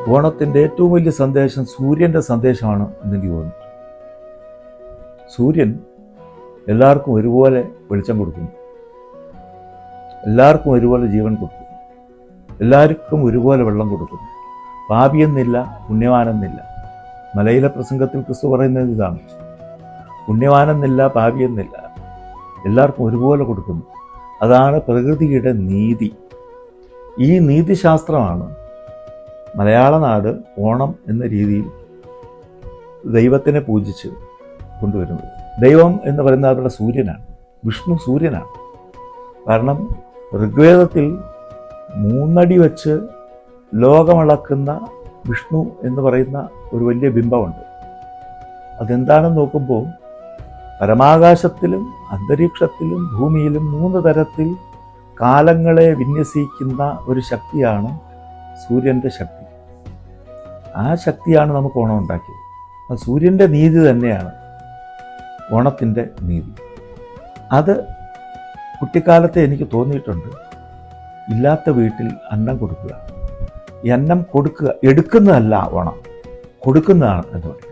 ഓണത്തിൻ്റെ ഏറ്റവും വലിയ സന്ദേശം സൂര്യൻ്റെ സന്ദേശമാണ് എന്നെനിക്ക് തോന്നുന്നു. സൂര്യൻ എല്ലാവർക്കും ഒരുപോലെ വെളിച്ചം കൊടുക്കുന്നു, എല്ലാവർക്കും ഒരുപോലെ ജീവൻ കൊടുക്കുന്നു, എല്ലാവർക്കും ഒരുപോലെ വെള്ളം കൊടുക്കുന്നു. പാപിയെന്നില്ല, പുണ്യവാനെന്നില്ല. മലയിലെ പ്രസംഗത്തിൽ ക്രിസ്തു പറയുന്നത് ഇതാണ്: പുണ്യവാനെന്നില്ല, പാപിയെന്നില്ല, എല്ലാവർക്കും ഒരുപോലെ കൊടുക്കുന്നു. അതാണ് പ്രകൃതിയുടെ നീതി. ഈ നീതിശാസ്ത്രമാണ് മലയാള നാട് ഓണം എന്ന രീതിയിൽ ദൈവത്തിനെ പൂജിച്ച് കൊണ്ടുവരുന്നത്. ദൈവം എന്ന് പറയുന്നത് അവരുടെ സൂര്യനാണ്, വിഷ്ണു സൂര്യനാണ്. കാരണം ഋഗ്വേദത്തിൽ 3 അടി വെച്ച് ലോകമളക്കുന്ന വിഷ്ണു എന്ന് പറയുന്ന ഒരു വലിയ ബിംബമുണ്ട്. അതെന്താണെന്ന് നോക്കുമ്പോൾ പരമാകാശത്തിലും അന്തരീക്ഷത്തിലും ഭൂമിയിലും 3 തരത്തിൽ കാലങ്ങളെ വിന്യസിക്കുന്ന ഒരു ശക്തിയാണ് സൂര്യൻ്റെ ശക്തി. ആ ശക്തിയാണ് നമുക്ക് ഓണം ഉണ്ടാക്കിയത്. ആ സൂര്യൻ്റെ നീതി തന്നെയാണ് ഓണത്തിൻ്റെ നീതി. അത് കുട്ടിക്കാലത്തെ എനിക്ക് തോന്നിയിട്ടുണ്ട്. ഇല്ലാത്ത വീട്ടിൽ അന്നം കൊടുക്കുക. ഈ അന്നം കൊടുക്കുക, എടുക്കുന്നതല്ല ഓണം, കൊടുക്കുന്നതാണ് എന്ന് പറയും.